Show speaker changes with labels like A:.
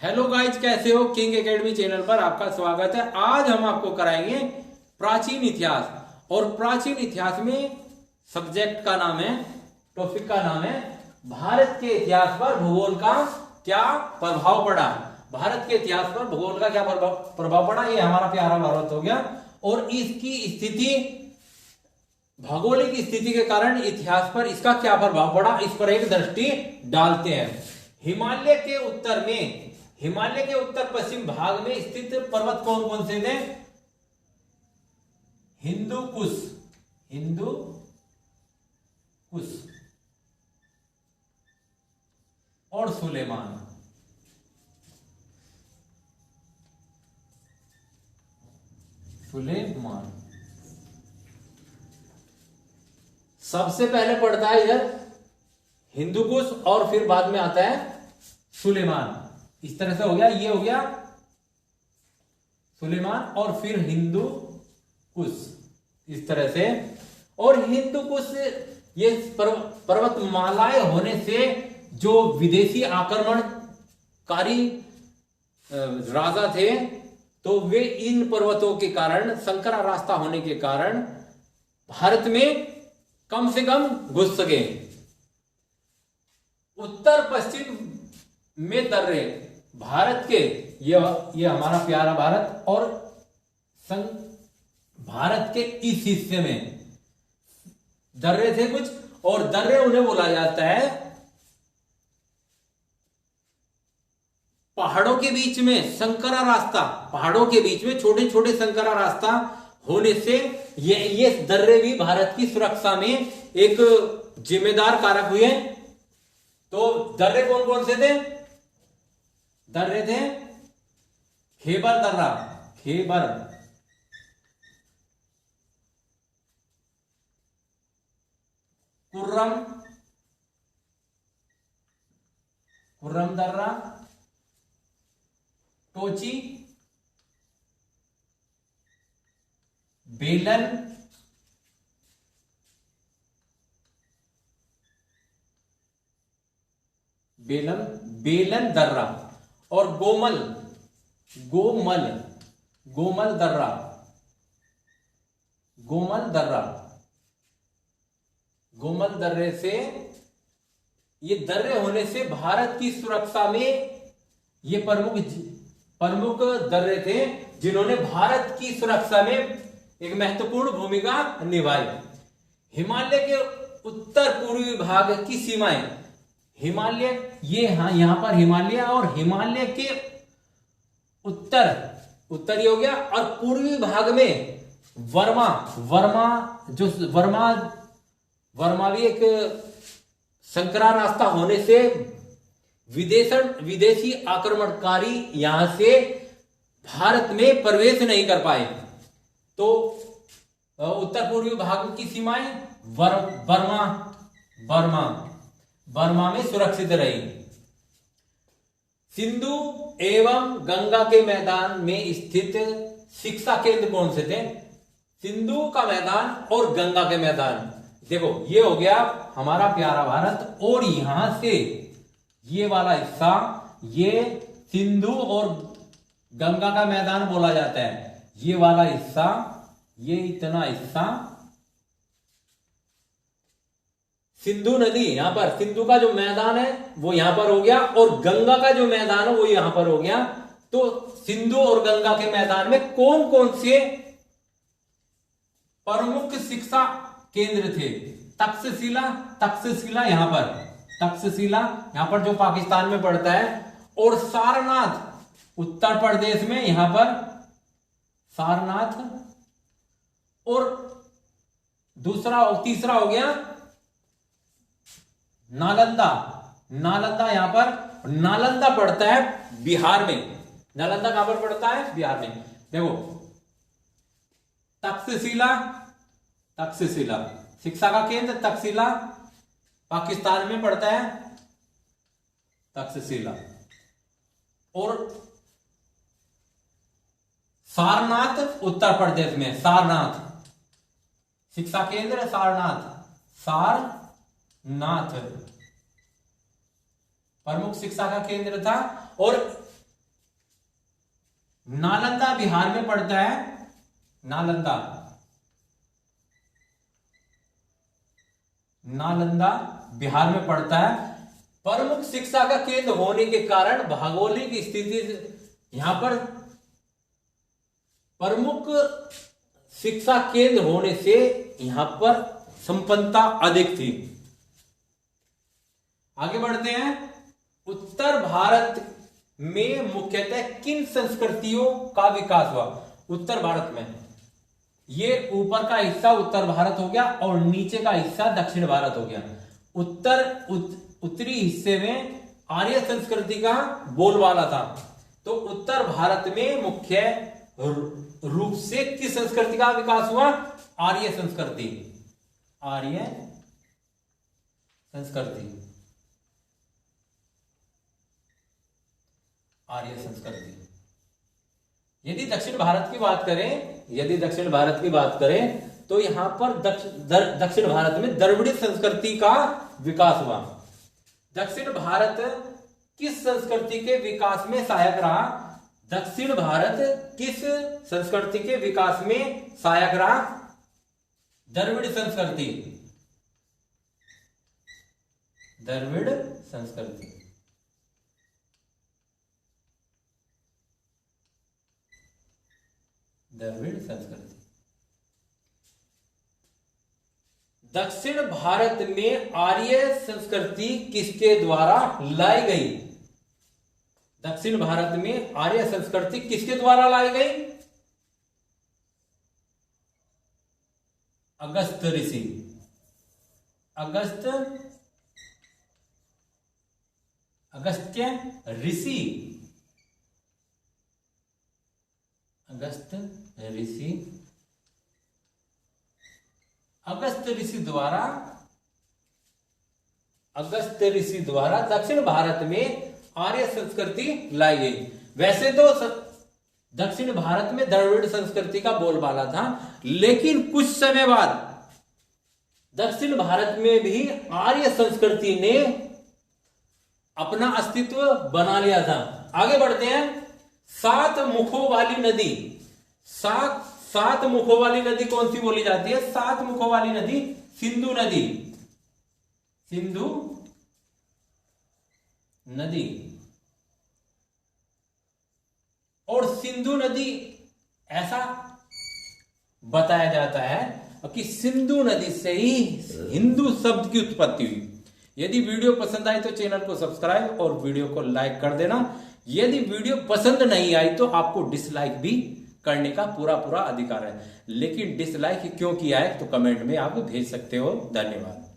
A: Hello guys, कैसे हो। King academy channel पर आपका स्वागत है। आज हम आपको कराएंगे प्राचीन इतिहास। और प्राचीन इतिहास में सब्जेक्ट का नाम है, टॉपिक का नाम है भारत के इतिहास पर भूगोल का क्या प्रभाव पड़ा। भारत के इतिहास पर भूगोल का क्या प्रभाव पड़ा, ये हमारा प्यारा भारत हो गया। और इसकी स्थिति, भौगोलिक स्थिति के कारण इतिहास पर इसका क्या प्रभाव पड़ा, इस पर एक दृष्टि डालते हैं। हिमालय के उत्तर में, हिमालय के उत्तर पश्चिम भाग में स्थित पर्वत कौन कौन से थे? हिंदू कुश, हिंदू कुश और सुलेमान। सुलेमान सबसे पहले पड़ता है इधर हिंदू कुश और फिर बाद में आता है सुलेमान। इस तरह से हो गया, ये हो गया सुलेमान और फिर हिंदू कुश, इस तरह से। और हिंदू कुश ये पर्वतमालाएं होने से जो विदेशी आक्रमणकारी राजा थे, तो वे इन पर्वतों के कारण, संकरा रास्ता होने के कारण भारत में कम से कम घुस सके। उत्तर पश्चिम में दर्रे भारत के, ये हमारा प्यारा भारत, और भारत के इस हिस्से में दर्रे थे कुछ, और दर्रे उन्हें बोला जाता है पहाड़ों के बीच में संकरा रास्ता, पहाड़ों के बीच में छोटे छोटे संकरा रास्ता होने से ये दर्रे भी भारत की सुरक्षा में एक जिम्मेदार कारक हुए। तो दर्रे कौन कौन से थे? दर्रे थे खेबर दर्रा, खेबर, कुर्रम, कुर्रम दर्रा, टोची, बेलन, बेलन दर्रा और गोमल, गोमल, गोमल दर्रा, गोमल दर्रा। गोमल दर्रे से, ये दर्रे होने से भारत की सुरक्षा में ये प्रमुख दर्रे थे, जिन्होंने भारत की सुरक्षा में एक महत्वपूर्ण भूमिका निभाई। हिमालय के उत्तर पूर्वी भाग की सीमाएं, हिमालय, ये यहां पर हिमालय, और हिमालय के उत्तरी हो गया, और पूर्वी भाग में वर्मा, वर्मा भी एक संकरा रास्ता होने से विदेशी आक्रमणकारी यहां से भारत में प्रवेश नहीं कर पाए। तो उत्तर पूर्वी भाग की सीमाएं बर्मा में सुरक्षित रही। सिंधु एवं गंगा के मैदान में स्थित शिक्षा केंद्र कौन से थे? सिंधु का मैदान और गंगा के मैदान। देखो, ये हो गया हमारा प्यारा भारत, और यहां से ये वाला हिस्सा, ये सिंधु और गंगा का मैदान बोला जाता है। ये वाला हिस्सा, ये इतना हिस्सा सिंधु नदी, यहां पर सिंधु का जो मैदान है वो यहां पर हो गया, और गंगा का जो मैदान है वो यहां पर हो गया। तो सिंधु और गंगा के मैदान में कौन कौन से प्रमुख शिक्षा केंद्र थे? तक्षशिला यहां पर, तक्षशिला यहां पर जो पाकिस्तान में पड़ता है, और सारनाथ उत्तर प्रदेश में, यहां पर सारनाथ, और तीसरा हो गया नालंदा। नालंदा यहां पर, नालंदा पड़ता है बिहार में। नालंदा कहां पर पड़ता है? बिहार में। देखो, तक्षशिला शिक्षा का केंद्र, तक्षशिला पाकिस्तान में पड़ता है, तक्षशिला। और सारनाथ उत्तर प्रदेश में, सारनाथ शिक्षा केंद्र, सारनाथ प्रमुख शिक्षा का केंद्र था। और नालंदा बिहार में पड़ता है। नालंदा बिहार में पड़ता है। प्रमुख शिक्षा का केंद्र होने के कारण भौगोलिक स्थिति यहां पर प्रमुख शिक्षा केंद्र होने से यहां पर संपन्नता अधिक थी। आगे बढ़ते हैं। उत्तर भारत में मुख्यतः किन संस्कृतियों का विकास हुआ? उत्तर भारत में ये ऊपर का हिस्सा उत्तर भारत हो गया और नीचे का हिस्सा दक्षिण भारत हो गया। उत्तरी हिस्से में आर्य संस्कृति का बोलबाला था। तो उत्तर भारत में मुख्य रूप से किस संस्कृति का विकास हुआ? आर्य संस्कृति। आर्य संस्कृति। आर्य संस्कृति। यदि दक्षिण भारत की बात करें तो यहां पर दक्षिण भारत में द्रविड़ संस्कृति का विकास हुआ। दक्षिण भारत किस संस्कृति के विकास में सहायक रहा? दक्षिण भारत किस संस्कृति के विकास में सहायक रहा? द्रविड़ संस्कृति। द्रविड़ संस्कृति। द्रविड़ संस्कृति। दक्षिण भारत में आर्य संस्कृति किसके द्वारा लाई गई? दक्षिण भारत में आर्य संस्कृति किसके द्वारा लाई गई? अगस्त्य ऋषि। अगस्त्य ऋषि। अगस्त्य ऋषि द्वारा दक्षिण भारत में आर्य संस्कृति लाई गई। वैसे तो दक्षिण भारत में द्रविड़ संस्कृति का बोलबाला था, लेकिन कुछ समय बाद दक्षिण भारत में भी आर्य संस्कृति ने अपना अस्तित्व बना लिया था। आगे बढ़ते हैं। सात मुखों वाली नदी कौन सी बोली जाती है? सात मुखों वाली नदी सिंधु नदी। और सिंधु नदी ऐसा बताया जाता है कि सिंधु नदी से ही हिंदू शब्द की उत्पत्ति हुई। यदि वीडियो पसंद आई तो चैनल को सब्सक्राइब और वीडियो को लाइक कर देना। यदि वीडियो पसंद नहीं आई तो आपको डिसलाइक भी करने का पूरा अधिकार है, लेकिन डिसलाइक क्यों किया है तो कमेंट में आप भेज सकते हो। धन्यवाद।